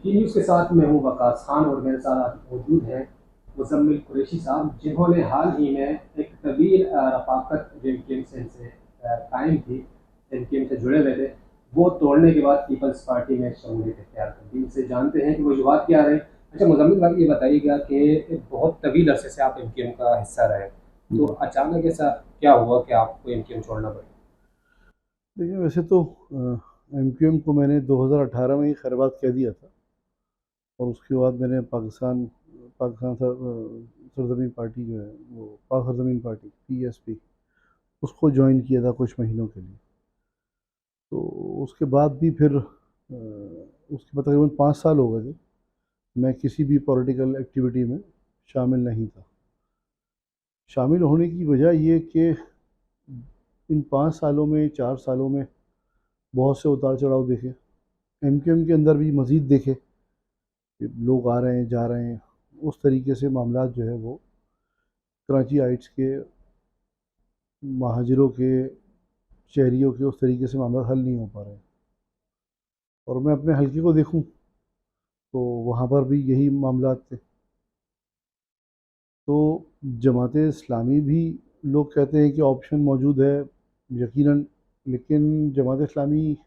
जी news के साथ मैं हूँ वकास खान और मेरे साथ आज मौजूद हैं मुज़म्मिल कुरैशी साहब, जिन्होंने हाल ही में एक तवील रफ़ाकत जो एमक्यूएम से कायम थी, एमक्यूएम से जुड़े हुए थे, वो तोड़ने के बाद पीपल्स पार्टी में शमूलियत इख्तियार कर दी। इनसे जानते हैं कि वजूहत क्या रहे। अच्छा मुज़म्मिल भाई, ये बताइएगा कि बहुत तवील अरसे से आप एमक्यूएम का हिस्सा रहे, तो अचानक ऐसा क्या हुआ कि आपको एमक्यूएम छोड़ना पड़ा? देखिए, वैसे तो एमक्यूएम को मैंने 2018 में ही खैरबाद कह दिया था। और उसके बाद मैंने पाकिस्तान सरजमीन पार्टी जो है, वो पाक सरजमीन पार्टी पीएसपी, उसको ज्वाइन किया था कुछ महीनों के लिए। तो उसके बाद भी फिर उसके बाद तकरीबन 5 साल हो गए थे मैं किसी भी पॉलिटिकल एक्टिविटी में शामिल नहीं था। शामिल होने की वजह ये कि इन 5 सालों में 4 सालों में बहुत से उतार चढ़ाव देखे, एमक्यूएम के अंदर भी मज़ीद देखे कि लोग आ रहे हैं जा रहे हैं। उस तरीके से मामला जो है वो कराची हाइट्स के महाजिरों के, शहरियों के, उस तरीके से मामला हल नहीं हो पा रहे हैं। और मैं अपने हलके को देखूं तो वहाँ पर भी यही मामला थे। तो जमात इस्लामी भी, लोग कहते हैं कि ऑप्शन मौजूद है, यकीनन, लेकिन जमात इस्लामी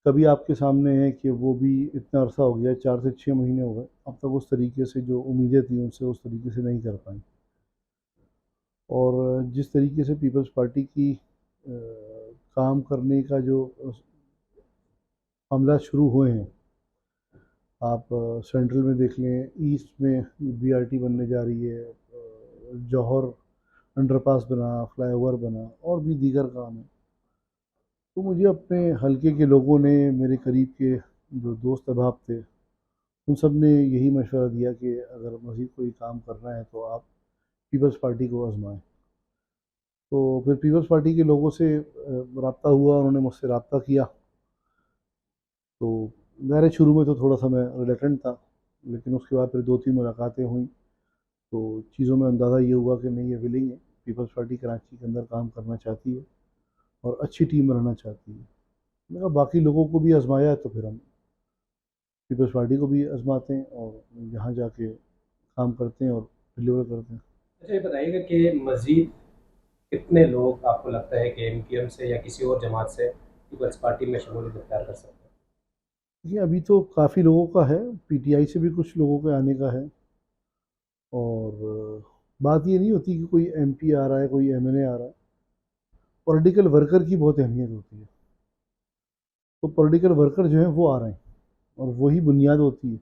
कभी आपके सामने है कि वो भी इतना अरसा हो गया, 4 से 6 महीने हो गए, अब तक उस तरीके से जो उम्मीदें थी उनसे उस तरीके से नहीं कर पाई। और जिस तरीके से पीपल्स पार्टी की काम करने का जो मामला शुरू हुए हैं, आप सेंट्रल में देख लें, ईस्ट में बीआरटी बनने जा रही है, जौहर अंडरपास बना, फ्लाईओवर बना, और भी दीगर काम है। तो मुझे अपने हलके के लोगों ने, मेरे करीब के जो दोस्त अहबाब थे, उन सब ने यही मशवरा दिया कि अगर मज़ीद कोई काम करना है तो आप पीपल्स पार्टी को आजमाएं। तो फिर पीपल्स पार्टी के लोगों से रब्ता हुआ, उन्होंने मुझसे रब्ता किया। तो ज़ाहिर है शुरू में तो थोड़ा सा मैं रिलेटेंट था, लेकिन उसके बाद फिर 2-3 मुलाकातें हुई तो चीज़ों में अंदाज़ा ये हुआ कि नहीं, ये विलिंग है, पीपल्स पार्टी कराची के अंदर काम करना चाहती है और अच्छी टीम बनाना चाहती है। मैंने कहा बाकी लोगों को भी आजमाया है तो फिर हम पीपल्स पार्टी को भी आजमाते हैं और यहाँ जाके काम करते हैं और डिलीवर करते हैं। अच्छा ये बताइएगा कि मज़ीद कितने लोग आपको लगता है कि एमक्यूएम से या किसी और जमात से पीपल्स पार्टी में शमूलियत इख्तियार कर सकते हैं? देखिए, अभी तो काफ़ी लोगों का है, पीटीआई से भी कुछ लोगों के आने का है। और बात ये नहीं होती कि कोई एमपी आ रहा है, कोई एमएनए आ रहा है। पॉलिटिकल वर्कर की बहुत अहमियत होती है। तो पॉलिटिकल वर्कर जो है वो आ रहे हैं और वही बुनियाद होती है।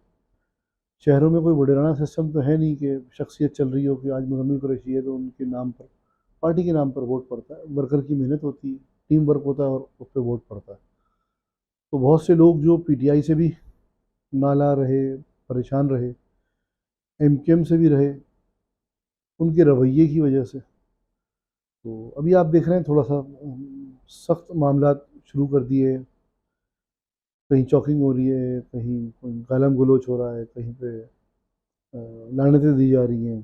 शहरों में कोई वडेराना सिस्टम तो है नहीं कि शख्सियत चल रही हो कि आज मुजम्मिल कुरैशी है तो उनके नाम पर, पार्टी के नाम पर वोट पड़ता है। वर्कर की मेहनत होती है, टीम वर्क होता है और उस पर वोट पड़ता है। तो बहुत से लोग जो पीटीआई से भी नाला रहे, परेशान रहे, एमकेएम से भी रहे, उनके रवैये की वजह से। तो अभी आप देख रहे हैं थोड़ा सा सख्त मामला शुरू कर दिए। कहीं चॉकिंग हो रही है, कहीं कोई गालम गलोच हो रहा है, कहीं पे लानतें दी जा रही हैं।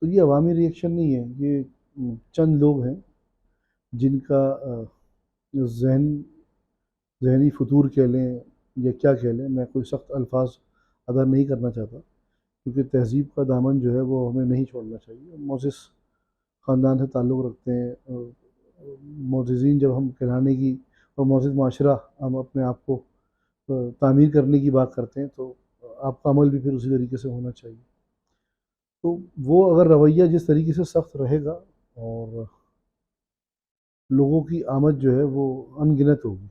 तो ये अवामी रिएक्शन नहीं है, ये चंद लोग हैं जिनका जहन जहनी फतूर कह लें या क्या कह लें, मैं कोई सख्त अल्फाज अदा नहीं करना चाहता, क्योंकि तहज़ीब का दामन जो है वो हमें नहीं छोड़ना चाहिए। मोजिस ख़ानदान से ताल्लुक़ रखते हैं। मोजिज़ीन जब हम कहलाने की और मोजिज़ माशरा हम अपने आप को तामीर करने की बात करते हैं तो आपका अमल भी फिर उसी तरीके से होना चाहिए। तो वो अगर रवैया जिस तरीके से सख्त रहेगा और लोगों की आमद जो है वो अनगिनत होगी।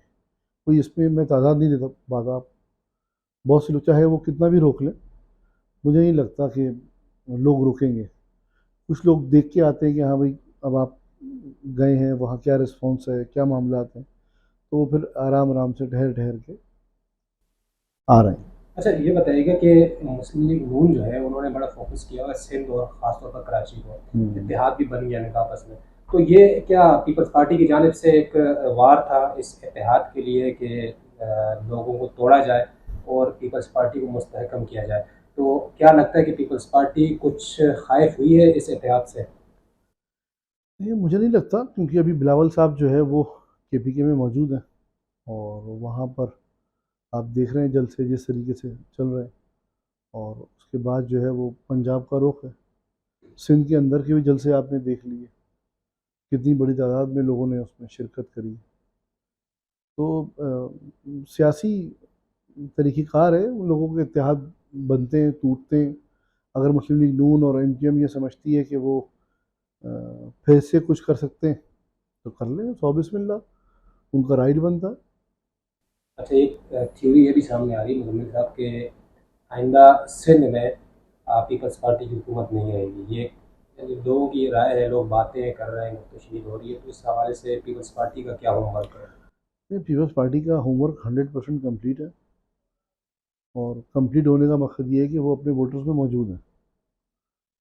कोई इसमें मैं तादाद नहीं देता बात, आप बहुत से लोग चाहे वो कितना भी रोक लें, मुझे नहीं लगता कि लोग रुकेंगे। कुछ लोग देख के आते हैं कि हाँ भाई, अब आप गए हैं वहाँ, क्या रिस्पॉन्स है, क्या मामला हैं, तो वो फिर आराम आराम से ठहर ठहर के आ रहे हैं। अच्छा ये बताइएगा कि मुस्लिम लीग नून जो है उन्होंने बड़ा फोकस किया हुआ है सिंध और ख़ासतौर पर कराची को, हम्म। इत्तेहाद भी बन गया इनका आपस में। तो ये क्या पीपल्स पार्टी की जानिब से एक वार था इस इत्तेहाद के लिए कि लोगों को तोड़ा जाए और पीपल्स पार्टी को मुस्तहकम किया जाए? तो क्या लगता है कि पीपल्स पार्टी कुछ खाइफ हुई है इस इत्तेहाद से? ये मुझे नहीं लगता, क्योंकि अभी बिलावल साहब जो है वो केपीके में मौजूद हैं और वहाँ पर आप देख रहे हैं जलसे जिस तरीके से चल रहे हैं। और उसके बाद जो है वो पंजाब का रुख है, सिंध के अंदर के भी जलसे आपने देख लिए, कितनी बड़ी तादाद में लोगों ने उसमें शिरकत करी। तो सियासी तरीक़ेकार है, उन लोगों के इत्तेहाद बनते हैं, टूटते हैं। अगर मुस्लिम लीग नून और एमक्यूएम ये समझती है कि वो फिर से कुछ कर सकते हैं तो कर लें, सौ बिस्मिल्लाह, उनका राइट बनता है। अच्छा, एक थ्योरी ये भी सामने आ रही है मुजम्मिल साहब के आइंदा सिंध में पीपल्स पार्टी की हुकूमत नहीं रहेगी। ये लोगों की राय है, लोग बातें कर रहे हैं, तशरीह हो रही है, तो इस हवाले से पीपल्स पार्टी का क्या होमवर्क है? ये पीपल्स पार्टी का होमवर्क 100% कंप्लीट है, और कंप्लीट होने का मकसद ये है कि वो अपने वोटर्स में मौजूद हैं,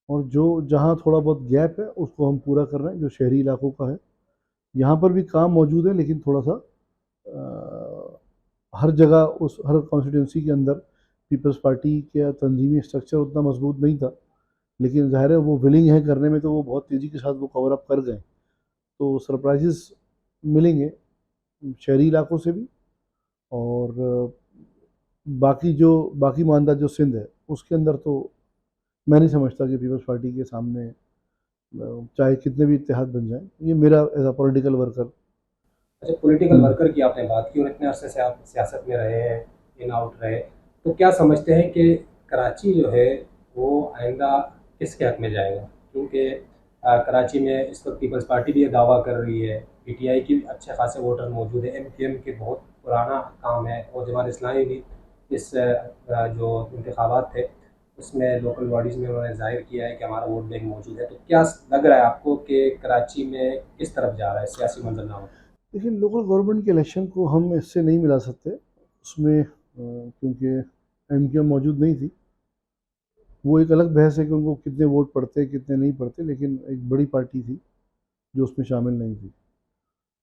और जो जहाँ थोड़ा बहुत गैप है उसको हम पूरा कर रहे हैं, जो शहरी इलाकों का है। यहाँ पर भी काम मौजूद है, लेकिन थोड़ा सा हर जगह उस हर कॉन्स्टिट्यूंसी के अंदर पीपल्स पार्टी का तंजीमी स्ट्रक्चर उतना मजबूत नहीं था, लेकिन ज़ाहिर है वो विलिंग है करने में, तो वो बहुत तेज़ी के साथ वो कवर अप कर गए। तो सरप्राइजेस मिलेंगे शहरी इलाकों से भी, और बाकी मानदा जो सिंध है उसके अंदर तो मैं नहीं समझता कि पीपल्स पार्टी के सामने चाहे कितने भी इत्तेहाद बन जाए, ये मेरा एज अ पॉलिटिकल वर्कर। अच्छा, पॉलिटिकल वर्कर की आपने बात की और इतने अरसे से आप सियासत में रहे हैं, इन आउट रहे, तो क्या समझते हैं कि कराची जो है वो आइंदा किसके हक में जाएगा? क्योंकि कराची में इस वक्त पीपल्स पार्टी भी ये दावा कर रही है, पीटीआई की भी अच्छे खासे वोटर मौजूद है, एमक्यूएम के बहुत पुराना काम है, और जमात इस्लामी भी इस जो इंतखाबात थे उसमें लोकल बॉडीज़ में उन्होंने जाहिर किया है कि हमारा वोट बैंक मौजूद है। तो क्या लग रहा है आपको कि कराची में किस तरफ जा रहा है सियासी मंजरनामा? लेकिन लोकल गवर्नमेंट के इलेक्शन को हम इससे नहीं मिला सकते, उसमें क्योंकि एमक्यूएम मौजूद नहीं थी। वो एक अलग बहस है कि उनको कितने वोट पड़ते कितने नहीं पड़ते, लेकिन एक बड़ी पार्टी थी जो उसमें शामिल नहीं थी।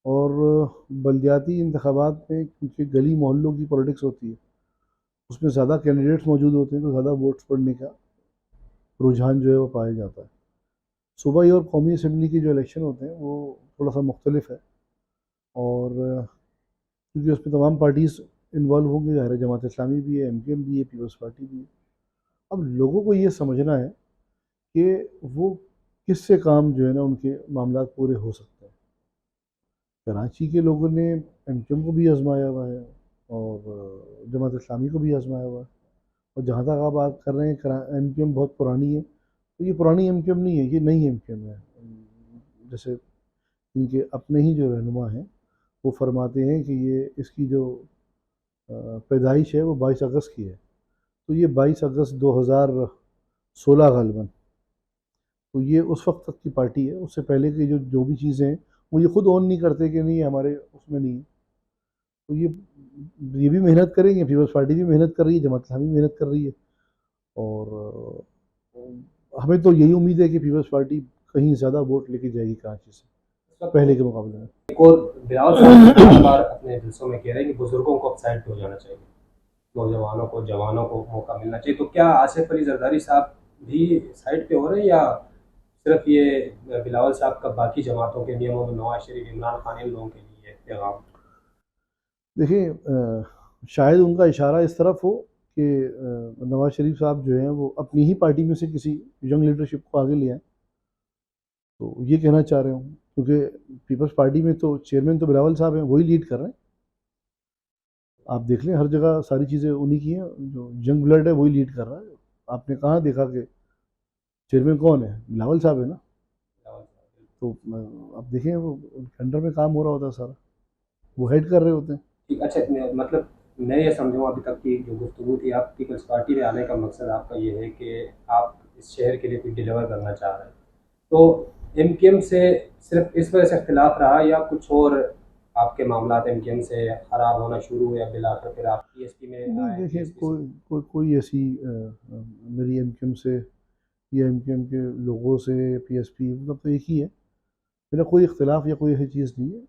और बलदियाती इंतखाबात में क्योंकि गली मोहल्लों की पॉलिटिक्स होती है, उसमें ज़्यादा कैंडिडेट्स मौजूद होते हैं, तो ज़्यादा वोट्स पड़ने का रुझान जो है वो पाया जाता है। सूबाई और कौमी असम्बली के जो इलेक्शन होते हैं वो थोड़ा सा मुख्तलिफ है, और क्योंकि उसमें तमाम पार्टीज़ इन्वॉल्व होंगी, ज़ाहिर है जमात इस्लामी भी है, एमक्यूएम भी है, पीपल्स पार्टी भी है। अब लोगों को ये समझना है कि वो किससे काम जो है ना उनके मामला पूरे हो सकते हैं। कराची के लोगों ने एमक्यूएम को भी आजमाया हुआ है, और जमात इस्लामी को भी आजमाया हुआ है। और जहाँ तक आप बात कर रहे हैं एमक्यूएम बहुत पुरानी है, तो ये पुरानी एमक्यूएम नहीं है, ये नई एमक्यूएम है। जैसे इनके अपने ही जो रहनुमा हैं वो फरमाते हैं कि ये इसकी जो पैदाइश है वो 22 अगस्त की है, तो ये 22 अगस्त 2016 गालिबन, तो ये उस वक्त तक की पार्टी है। उससे पहले की जो जो भी चीज़ें हैं वो ये खुद ऑन नहीं करते कि नहीं हमारे उसमें नहीं है। तो ये भी मेहनत करेंगे, पीपल्स पार्टी भी मेहनत कर रही है, जमात इस्लामी भी मेहनत कर रही है, और हमें तो यही उम्मीद है कि पीपल्स पार्टी कहीं ज़्यादा वोट लेके जाएगी कराची से पहले के मुकाबले में। एक और बिलावल साहब बार बार अपने जलसों में कह रहे हैं कि बुजुर्गों को अब साइड पे हो जाना चाहिए, नौजवानों को, जवानों को मौका मिलना चाहिए। तो क्या आसिफ अली जरदारी साहब भी साइड पे हो रहे हैं, या सिर्फ ये बिलावल साहब का बाकी जमातों के नियमों में नवाज शरीफ, इमरान खान, इन लोगों के लिए पैगाम? देखिए शायद उनका इशारा इस तरफ हो कि नवाज शरीफ साहब जो हैं वो अपनी ही पार्टी में से किसी यंग लीडरशिप को आगे ले आएँ, तो ये कहना चाह रहे हूँ, क्योंकि पीपल्स पार्टी में तो चेयरमैन तो बिलावल साहब हैं, वही लीड कर रहे हैं। आप देख लें हर जगह सारी चीज़ें उन्हीं की हैं, जो यंग ब्लड है वही लीड कर रहा है। आपने कहाँ देखा कि चेयरमैन कौन है? बिलावल साहब है ना। तो आप देखें वो उनके अंडर में काम हो रहा होता है सारा, वो हेड कर रहे होते हैं। ठीक, अच्छा, मतलब मैं ये समझूँ अभी तक की जो गुफ्तगू थी, आप पीपल्स पार्टी में आने का मकसद आपका ये है कि आप इस शहर के लिए कुछ डिलीवर करना चाह रहे हैं। तो एमक्यूएम से सिर्फ इस वजह से इख्तिलाफ रहा, या कुछ और आपके मामला एमक्यूएम से ख़राब होना शुरू हुए, अब बिलाकर फिर आप पीएसपी में नहीं आए, देखिए, पीएसपी से? कोई ऐसी मेरी एमक्यूएम से या एमक्यूएम के लोगों से पीएसपी मतलब तो एक ही है, मेरा कोई इख्तिलाफ या कोई ऐसी चीज़ नहीं है।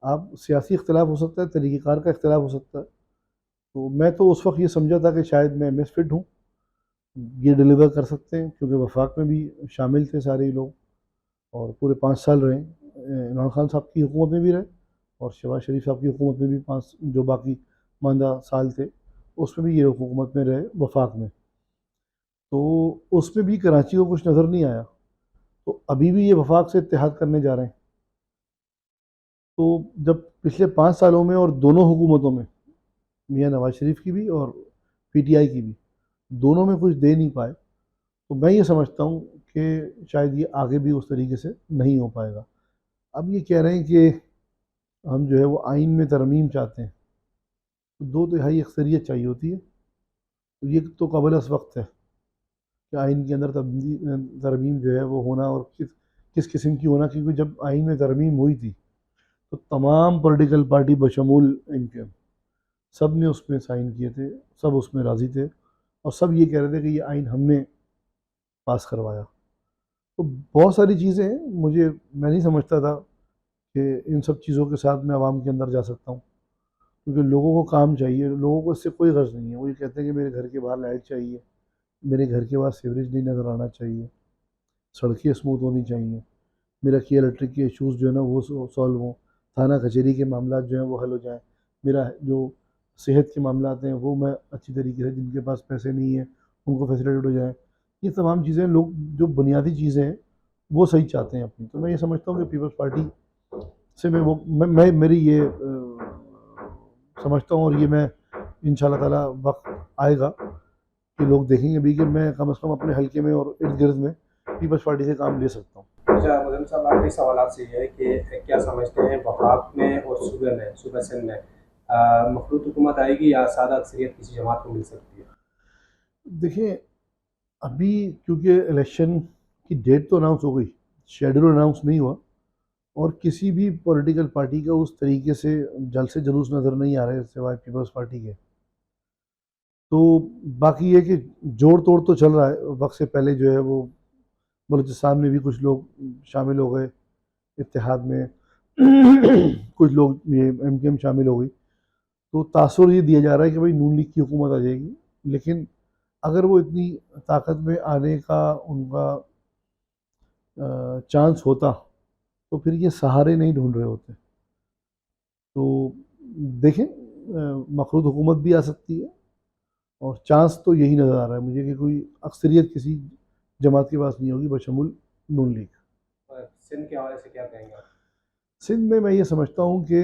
आप सियासी इख्तिलाफ हो सकता है, तरीक़ेकार का इख्तिलाफ हो सकता है। तो मैं तो उस वक्त ये समझा था कि शायद मैं मिसफिट हूँ, ये डिलीवर कर सकते हैं, क्योंकि वफाक में भी शामिल थे सारे ही लोग, और पूरे 5 साल रहे, इमरान खान साहब की हुकूमत में भी रहे, और शहबाज शरीफ साहब की हुकूमत में भी 5 जो बाकी मानदा साल थे उसमें भी ये हुकूमत में रहे वफाक में, तो उसमें भी कराची को कुछ नज़र नहीं आया। तो अभी भी ये वफाक से इत्तेहाद करने जा रहे हैं। तो जब पिछले 5 सालों में और दोनों हुकूमतों में, मियाँ नवाज शरीफ की भी और पीटीआई की भी, दोनों में कुछ दे नहीं पाए, तो मैं ये समझता हूँ कि शायद ये आगे भी उस तरीके से नहीं हो पाएगा। अब ये कह रहे हैं कि हम जो है वो आइन में तरमीम चाहते हैं, तो 2/3 अक्सरियत चाहिए होती है। तो ये तो कबल अस वक्त है कि आइन के अंदर तरमीम जो है वो होना, और किस किस किस्म की होना, क्योंकि जब आइन में तरमीम हुई थी तो तमाम पॉलिटिकल पार्टी बशमूल इनके सब ने उसमें साइन किए थे, सब उसमें राज़ी थे, और सब ये कह रहे थे कि ये आइन हमने पास करवाया। तो बहुत सारी चीज़ें हैं, मैं नहीं समझता था कि इन सब चीज़ों के साथ मैं आवाम के अंदर जा सकता हूँ, क्योंकि लोगों को काम चाहिए, लोगों को इससे कोई गर्ज नहीं है। वो ये कहते हैं कि मेरे घर के बाहर लाइट चाहिए, मेरे घर के बाहर सीवरेज नहीं नज़र आना चाहिए, सड़कें स्मूथ होनी चाहिए, मेरा की इलेक्ट्रिक के इशूज़ जो है ना वो सॉल्व हों, थाना कचहरी के मामला जो हैं वो हल हो जाएँ, मेरा जो सेहत के मामला हैं वो मैं अच्छी तरीके से, जिनके पास पैसे नहीं हैं उनको फैसिलिटेट हो जाए। ये तमाम चीज़ें लोग जो बुनियादी चीज़ें हैं वो सही चाहते हैं अपनी। तो मैं ये समझता हूँ कि पीपल्स पार्टी से मैं मेरी ये समझता हूँ, और ये मैं इंशाल्लाह ताला वक्त आएगा कि लोग देखेंगे भी कि मैं कम से कम अपने हल्के में और इर्द गिर्द में पीपल्स पार्टी से काम ले सकता हूँ। अच्छा मुजम्मिल साहब, आखिरी सवाल से ये है कि क्या समझते हैं वफाक में और सूबा सिंध में मखलूत हुकूमत आएगी या सादा अक्सरियत किसी जमात को मिल सकती है? देखिए, अभी क्योंकि इलेक्शन की डेट तो अनाउंस हो गई, शेड्यूल अनाउंस नहीं हुआ, और किसी भी पॉलिटिकल पार्टी का उस तरीके से जल से जुलूस नज़र नहीं आ रहे सिवाय पीपल्स पार्टी के। तो बाकी ये कि जोड़ तोड़ तो चल रहा है। वक्त से पहले जो है वो बलूचिस्तान में भी कुछ लोग शामिल हो गए इत्तेहाद में कुछ लोग ये एमकेएम शामिल हो गई। तो तासुर ये दिया जा रहा है कि भाई नून लीग की हुकूमत आ जाएगी, लेकिन अगर वो इतनी ताकत में आने का उनका चांस होता तो फिर ये सहारे नहीं ढूंढ रहे होते। तो देखें, मखलूत हुकूमत भी आ सकती है, और चांस तो यही नज़र आ रहा है मुझे कि कोई अक्सरियत किसी जमात के पास नहीं होगी बशमूल नून लीग। सिंध के हवाले से क्या कहेंगे आप? सिंध में मैं ये समझता हूँ कि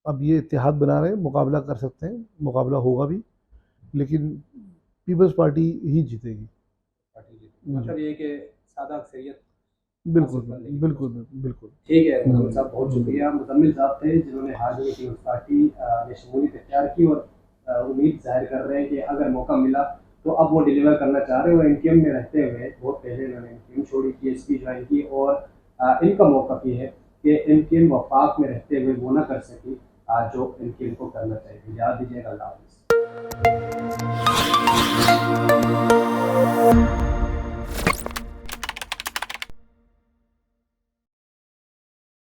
अब ये इत्तेहाद बना रहे हैं, मुकाबला कर सकते हैं, मुकाबला होगा भी, लेकिन पीपल्स पार्टी ही जीतेगी। मतलब ये कि सादा अक्सरियत बिल्कुल हासिल कर लेगी। बिल्कुल बिल्कुल। ठीक है मुजम्मिल साहब, बहुत शुक्रिया। मुजम्मिल साहब थे जिन्होंने हाल ही में पीपल्स पार्टी में शमूलियत इख्तियार की, और उम्मीद जाहिर कर रहे हैं कि अगर मौका मिला तो अब वो डिलीवर करना चाह रहे हैं। और एनकेएम में रहते हुए बहुत पहले इन्होंने एनकेएम छोड़ी, पीएसपी ज्वाइन की, और इनका मौक़िफ़ ये है कि एनकेएम वफाक में रहते हुए वो ना कर सकी जो एनकेएम को करना चाहिए। याद दीजिएगा। अल्लाह हाफ़िज़।